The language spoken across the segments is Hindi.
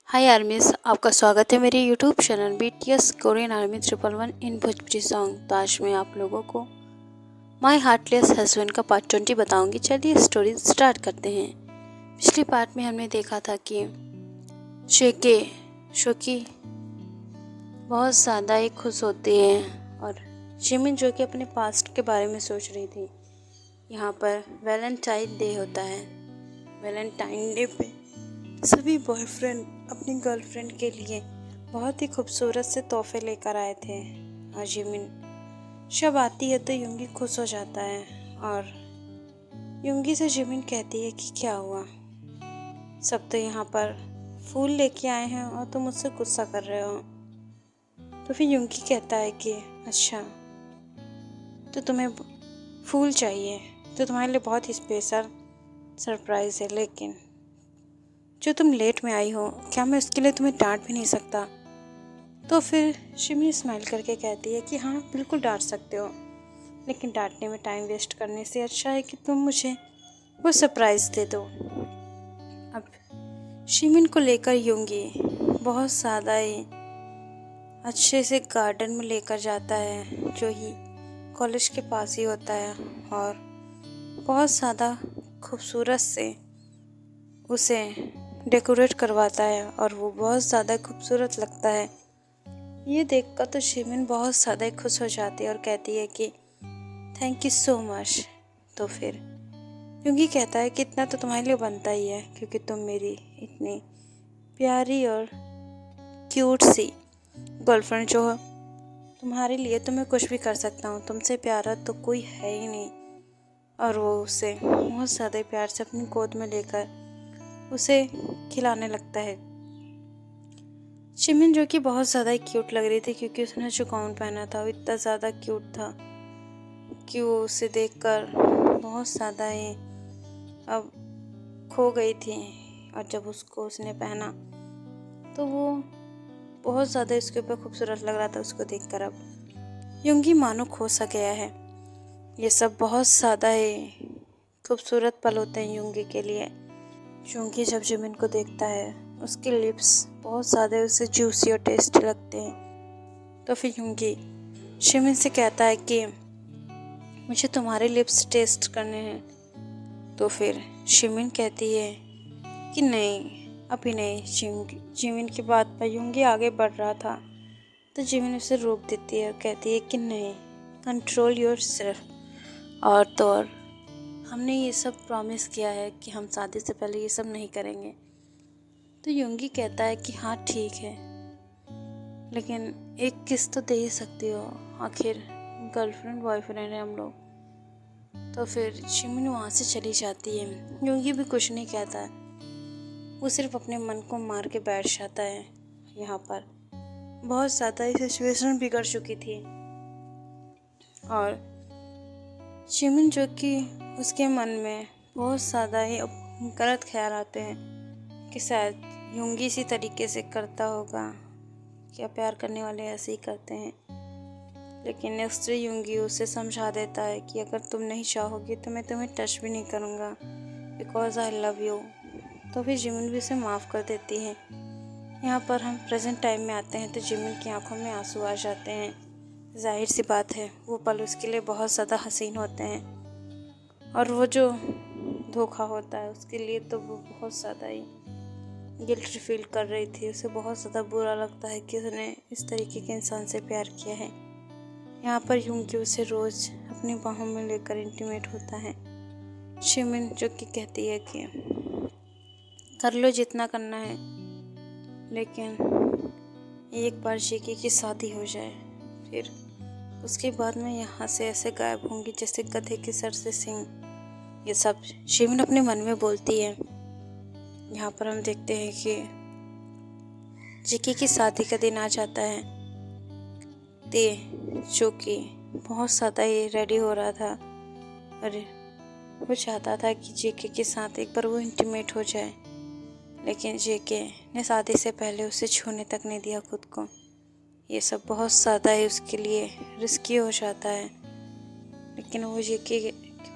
हाय आर्मीज, आपका स्वागत है मेरे YouTube channel BTS Korean army 111 इन भोजपुरी सॉन्ग। तो आज मैं आप लोगों को माय हार्टलेस हस्बैंड का पार्ट 20 बताऊंगी। चलिए स्टोरी स्टार्ट करते हैं। पिछले पार्ट में हमने देखा था कि शोकी बहुत ज़्यादा ही खुश होती है और जिमिन जो कि अपने पास्ट के बारे में सोच रही थी। यहाँ पर वैलेंटाइन डे होता है। वैलेंटाइन डे पे सभी बॉयफ्रेंड अपनी गर्लफ्रेंड के लिए बहुत ही खूबसूरत से तोहफे लेकर आए थे। और जिमिन जब आती है तो युंगी खुश हो जाता है और युंगी से जिमिन कहती है कि क्या हुआ, सब तो यहाँ पर फूल लेके आए हैं और तुम मुझसे गुस्सा कर रहे हो। तो फिर युंगी कहता है कि अच्छा, तो तुम्हें फूल चाहिए तो तुम्हारे लिए बहुत ही स्पेशल सरप्राइज़ है, लेकिन जो तुम लेट में आई हो, क्या मैं उसके लिए तुम्हें डांट भी नहीं सकता? तो फिर जिमिन स्माइल करके कहती है कि हाँ बिल्कुल डांट सकते हो, लेकिन डांटने में टाइम वेस्ट करने से अच्छा है कि तुम मुझे वो सरप्राइज़ दे दो। अब जिमिन को लेकर युंगी बहुत ज़्यादा ही अच्छे से गार्डन में लेकर जाता है, जो ही कॉलेज के पास ही होता है, और बहुत ज़्यादा खूबसूरत से उसे डेकोरेट करवाता है और वो बहुत ज़्यादा खूबसूरत लगता है। ये देखकर तो जिमिन बहुत ज़्यादा खुश हो जाती है और कहती है कि थैंक यू सो मच। तो फिर युंगी कहता है कि इतना तो तुम्हारे लिए बनता ही है, क्योंकि तुम मेरी इतनी प्यारी और क्यूट सी गर्लफ्रेंड जो हो, तुम्हारे लिए तो मैं कुछ भी कर सकता हूँ, तुमसे प्यारा तो कोई है ही नहीं। और वो उसे बहुत ज़्यादा प्यार से अपनी गोद में लेकर उसे खिलाने लगता है। जिमिन जो कि बहुत ज़्यादा क्यूट लग रही थी, क्योंकि उसने जो गाउन पहना था वो इतना ज़्यादा क्यूट था कि वो उसे देखकर बहुत ज़्यादा ही अब खो गई थी। और जब उसको उसने पहना तो वो बहुत ज़्यादा इसके ऊपर खूबसूरत लग रहा था। उसको देखकर अब युंगी मानो खो सा गया है। ये सब बहुत ज़्यादा ही खूबसूरत पल होते हैं युंगी के लिए। युंगी जब जिमिन को देखता है, उसके लिप्स बहुत ज़्यादा उसे जूसी और टेस्टी लगते हैं। तो फिर युंगी जिमिन से कहता है कि मुझे तुम्हारे लिप्स टेस्ट करने हैं। तो फिर जिमिन कहती है कि नहीं, अभी नहीं। जिमिन की बात पर युंगी आगे बढ़ रहा था तो जिमिन उसे रोक देती है और कहती है कि नहीं, कंट्रोल योर सेल्फ। और तो और हमने ये सब प्रॉमिस किया है कि हम शादी से पहले ये सब नहीं करेंगे। तो युंगी कहता है कि हाँ ठीक है, लेकिन एक किस तो दे ही सकती हो, आखिर गर्लफ्रेंड बॉयफ्रेंड है हम लोग। तो फिर जिमिन वहाँ से चली जाती है। युंगी भी कुछ नहीं कहता, वो सिर्फ अपने मन को मार के बैठ जाता है। यहाँ पर बहुत ज़्यादा सिचुएशन बिगड़ चुकी थी और जिमिन जो कि उसके मन में बहुत ज़्यादा ही गलत ख्याल आते हैं कि शायद युंगी इसी तरीके से करता होगा, क्या प्यार करने वाले ऐसे ही करते हैं। लेकिन नेक्स्ट डे युंगी उसे समझा देता है कि अगर तुम नहीं चाहोगी तो मैं तुम्हें टच भी नहीं करूँगा, बिकॉज आई लव यू। तो फिर जिमिन भी उसे माफ़ कर देती है। यहाँ पर हम प्रेजेंट टाइम में आते हैं तो जिमिन की आंखों में आंसू आ जाते हैं। जाहिर सी बात है, वो पल उसके लिए बहुत ज़्यादा हसीन होते हैं और वो जो धोखा होता है उसके लिए तो वो बहुत ज़्यादा ही गिल्ट फील कर रही थी। उसे बहुत ज़्यादा बुरा लगता है कि उसने इस तरीके के इंसान से प्यार किया है। यहाँ पर युंगी उसे रोज़ अपनी बाहों में लेकर इंटीमेट होता है। जिमिन जो कि कहती है कि कर लो जितना करना है, लेकिन एक बार जेके की शादी हो जाए, फिर उसके बाद मैं यहाँ से ऐसे गायब होंगी जैसे गधे के सर से सिंह। ये सब जिमिन अपने मन में बोलती है। यहाँ पर हम देखते हैं कि जेके की शादी का दिन आ जाता है। ते जो कि बहुत ज़्यादा ही रेडी हो रहा था और वो चाहता था कि जेके के साथ एक बार वो इंटीमेट हो जाए, लेकिन जेके ने शादी से पहले उसे छूने तक नहीं दिया खुद को। ये सब बहुत ज़्यादा ही उसके लिए रिस्की हो जाता है, लेकिन वो जेके के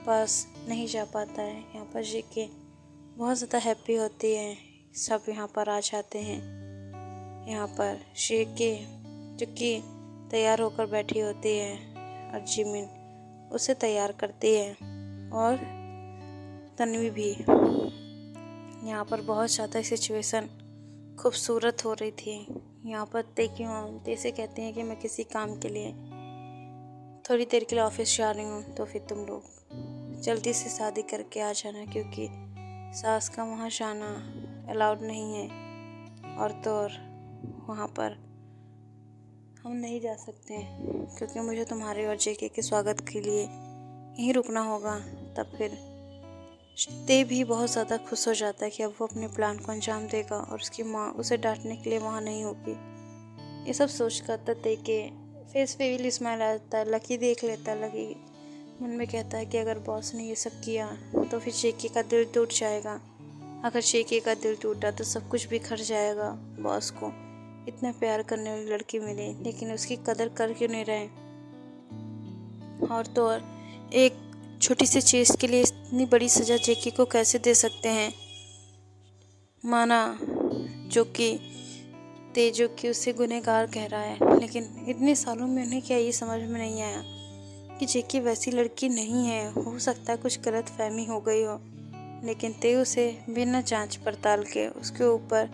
पास नहीं जा पाता है। यहाँ पर जेके बहुत ज़्यादा हैप्पी होती है। सब यहाँ पर आ जाते हैं यहाँ पर शेके जो कि तैयार होकर बैठी होती है और जिमिन उसे तैयार करती है और तन्वी भी। यहाँ पर बहुत ज़्यादा सिचुएशन खूबसूरत हो रही थी। यहाँ पर ते से कहते हैं कि मैं किसी काम के लिए थोड़ी देर के लिए ऑफिस जा रही हूँ, तो फिर तुम लोग जल्दी से शादी करके आ जाना, क्योंकि सास का वहाँ जाना अलाउड नहीं है और तो और वहाँ पर हम नहीं जा सकते हैं, क्योंकि मुझे तुम्हारे और जेके के स्वागत के लिए यहीं रुकना होगा। तब फिर ते भी बहुत ज़्यादा खुश हो जाता है कि अब वो अपने प्लान को अंजाम देगा और उसकी माँ उसे डांटने के लिए वहाँ नहीं होगी। ये सब सोच कर ते के फेस पे भी स्माइल आ जाता है। लकी देख लेता है। लकी मन में कहता है कि अगर बॉस ने ये सब किया तो फिर शेकी का दिल टूट जाएगा। अगर शेकी का दिल टूटा तो सब कुछ बिखर जाएगा। बॉस को इतना प्यार करने वाली लड़की मिली, लेकिन उसकी कदर कर क्यों नहीं रहे। और तो और एक छोटी सी चीज़ के लिए इतनी बड़ी सज़ा जेकी को कैसे दे सकते हैं। माना जो कि उसे गुनहगार कह रहा है, लेकिन इतने सालों में उन्हें क्या ये समझ में नहीं आया कि जेकी वैसी लड़की नहीं है। हो सकता है कुछ गलत फहमी हो गई हो, लेकिन ते उसे बिना जांच पड़ताल के उसके ऊपर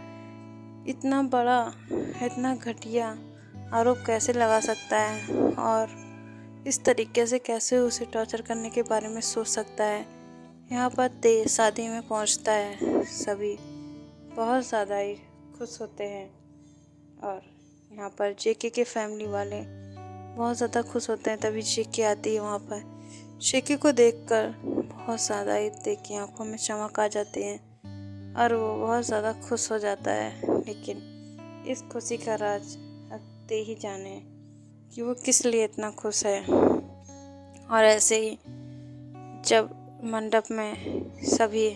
इतना बड़ा इतना घटिया आरोप कैसे लगा सकता है और इस तरीके से कैसे उसे टॉर्चर करने के बारे में सोच सकता है। यहाँ पर ते शादी में पहुँचता है। सभी बहुत ज़्यादा ही खुश होते हैं और यहाँ पर जेके के फैमिली वाले बहुत ज़्यादा खुश होते हैं। तभी जेके आती है वहाँ पर। जेके को देखकर बहुत ज़्यादा ही ते की आंखों में चमक आ जाती है और वो बहुत ज़्यादा खुश हो जाता है। लेकिन इस खुशी का राज अब ते ही जाने कि वो किस लिए इतना खुश है। और ऐसे ही जब मंडप में सभी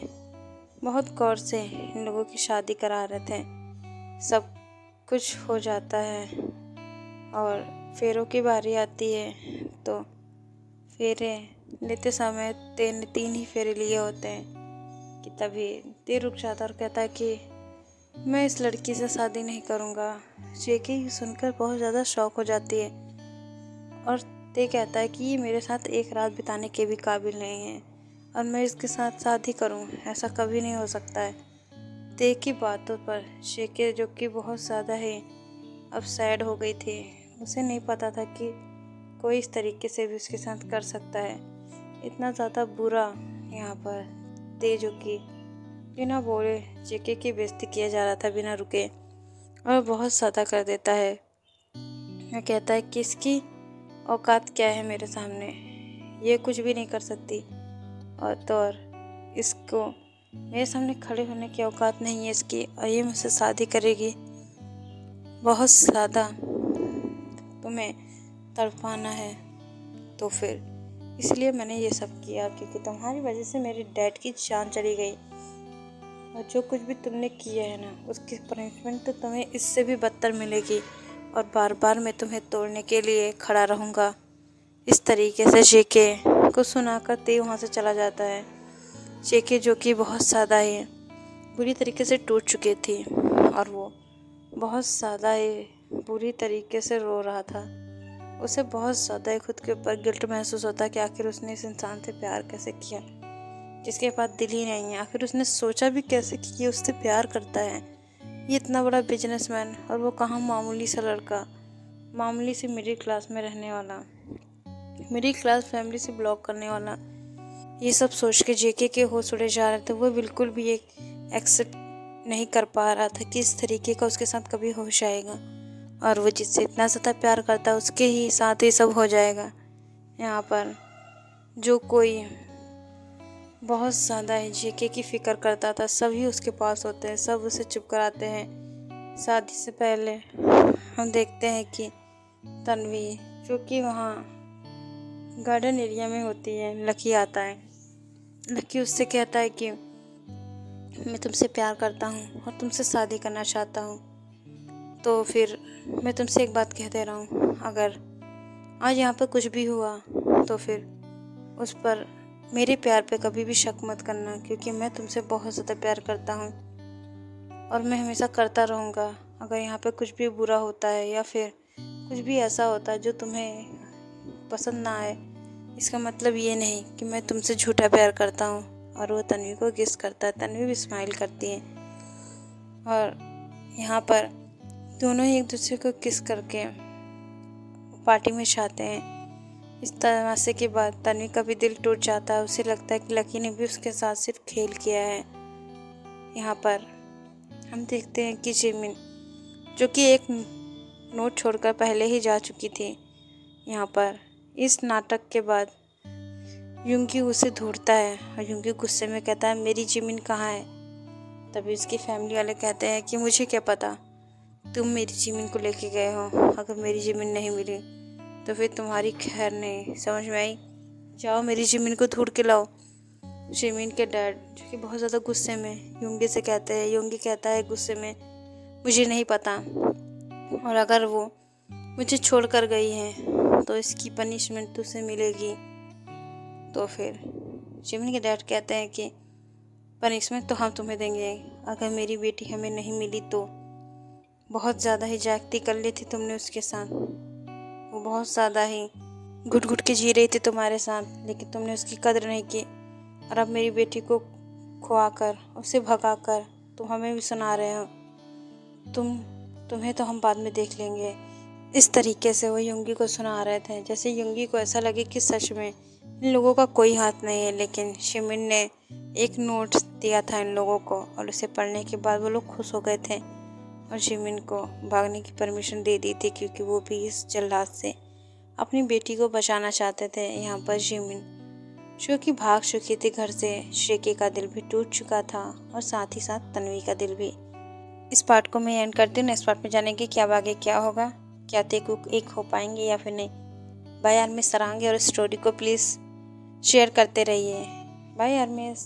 बहुत गौर से इन लोगों की शादी करा रहे थे, सब कुछ हो जाता है और फेरों की बारी आती है। तो फेरे लेते समय ते ने 3 ही फेरे लिए होते हैं कि तभी ते रुक जाता और कहता है कि मैं इस लड़की से शादी नहीं करूँगा। जेके ही सुनकर बहुत ज़्यादा शौक हो जाती है और ते कहता है कि ये मेरे साथ एक रात बिताने के भी काबिल नहीं है और मैं इसके साथ शादी करूं, ऐसा कभी नहीं हो सकता है। ते की बातों पर जेके जो कि बहुत ज़्यादा ही अब सैड हो गई थी। उसे नहीं पता था कि कोई इस तरीके से भी उसके साथ कर सकता है। इतना ज़्यादा बुरा यहाँ पर ते जो कि बिना बोले जेके की बेइज्जती किया जा रहा था बिना रुके, और बहुत ज़्यादा कर देता है। वह कहता है कि इसकी औकात क्या है मेरे सामने, ये कुछ भी नहीं कर सकती और तो और इसको मेरे सामने खड़े होने की औकात नहीं है इसकी, और ये मुझसे शादी करेगी। बहुत ज़्यादा तुम्हें तड़पाना है तो फिर इसलिए मैंने ये सब किया, क्योंकि तुम्हारी वजह से मेरे डैड की जान चली गई और जो कुछ भी तुमने किया है ना, उसकी पनिशमेंट तो तुम्हें इससे भी बदतर मिलेगी और बार बार मैं तुम्हें तोड़ने के लिए खड़ा रहूँगा। इस तरीके से जेके को सुनाकर ते वहाँ से चला जाता है। जेके जो कि बहुत ज़्यादा ही बुरी तरीके से टूट चुकी थी और वो बहुत ज़्यादा ही बुरी तरीके से रो रहा था। उसे बहुत ज़्यादा ही खुद के ऊपर गिल्ट महसूस होता कि आखिर उसने इस इंसान से प्यार कैसे किया जिसके पास दिल ही नहीं है। आखिर उसने सोचा भी कैसे कि ये उससे प्यार करता है। ये इतना बड़ा बिजनेसमैन और वो कहाँ मामूली सा लड़का, मामूली सी मिडिल क्लास में रहने वाला, मिडिल क्लास फैमिली से बिलोंग करने वाला। ये सब सोच के जेके के होश उड़े जा रहे थे। वो बिल्कुल भी एक एक्सेप्ट नहीं कर पा रहा था कि इस तरीके का उसके साथ कभी हो जाएगा और वो जिससे इतना ज़्यादा प्यार करता है उसके ही साथ ही सब हो जाएगा। यहाँ पर जो कोई बहुत ज़्यादा ही जेके की फ़िक्र करता था सभी उसके पास होते हैं, सब उसे चुप कराते हैं। शादी से पहले हम देखते हैं कि तन्वी जो कि वहाँ गार्डन एरिया में होती है, लकी आता है। लकी उससे कहता है कि मैं तुमसे प्यार करता हूँ और तुमसे शादी करना चाहता हूँ, तो फिर मैं तुमसे एक बात कह दे रहा हूँ, अगर आज यहाँ पर कुछ भी हुआ तो फिर उस पर मेरे प्यार पे कभी भी शक मत करना, क्योंकि मैं तुमसे बहुत ज़्यादा प्यार करता हूँ और मैं हमेशा करता रहूँगा। अगर यहाँ पे कुछ भी बुरा होता है या फिर कुछ भी ऐसा होता है जो तुम्हें पसंद ना आए, इसका मतलब ये नहीं कि मैं तुमसे झूठा प्यार करता हूँ। और वो तन्वी को किस करता है, तन्वी भी स्माइल करती है और यहाँ पर दोनों ही एक दूसरे को किस करके पार्टी में जाते हैं। इस तमाशे के बाद तन्वी का भी दिल टूट जाता है। उसे लगता है कि लकी ने भी उसके साथ सिर्फ खेल किया है। यहाँ पर हम देखते हैं कि जिमिन, जो कि एक नोट छोड़कर पहले ही जा चुकी थी, यहाँ पर इस नाटक के बाद युंगी उसे ढूंढता है और युंगी गुस्से में कहता है मेरी जिमिन कहाँ है। तभी उसकी फैमिली वाले कहते हैं कि मुझे क्या पता, तुम मेरी जिमिन को लेके गए हो। अगर मेरी जिमिन नहीं मिली तो फिर तुम्हारी खैर नहीं। समझ में आई? जाओ मेरी जिमिन को ढूंढ के लाओ। जिमिन के डैड, जो कि बहुत ज़्यादा गुस्से में युंगी से कहते हैं, युंगी कहता है गुस्से में मुझे नहीं पता, और अगर वो मुझे छोड़ कर गई है तो इसकी पनिशमेंट तुझसे मिलेगी। तो फिर जिमिन के डैड कहते हैं कि पनिशमेंट तो हम तुम्हें देंगे, अगर मेरी बेटी हमें नहीं मिली तो। बहुत ज़्यादा ही जागती कर ली थी तुमने उसके साथ, वो बहुत ज़्यादा ही घुट घुट के जी रही थी तुम्हारे साथ, लेकिन तुमने उसकी कदर नहीं की। और अब मेरी बेटी को खुआकर उसे भगाकर तुम हमें भी सुना रहे हो, तुम्हें तो हम बाद में देख लेंगे। इस तरीके से वो युंगी को सुना रहे थे, जैसे युंगी को ऐसा लगे कि सच में इन लोगों का कोई हाथ नहीं है। लेकिन जिमिन ने एक नोट दिया था इन लोगों को और उसे पढ़ने के बाद वो लोग खुश हो गए थे और जिमिन को भागने की परमिशन दे दी थी, क्योंकि वो भी इस जल्लाद से अपनी बेटी को बचाना चाहते थे। यहाँ पर जिमिन, जो कि भाग चुकी थी घर से, श्रेकी का दिल भी टूट चुका था और साथ ही साथ तन्वी का दिल भी। इस पार्ट को मैं एंड करती हूँ। नेक्स्ट पार्ट में जानेंगे क्या आगे क्या होगा, क्या तेकू एक हो पाएंगे या फिर नहीं। बाय आर्मी सरांगे, और स्टोरी को प्लीज़ शेयर करते रहिए। बाय आर्मीज।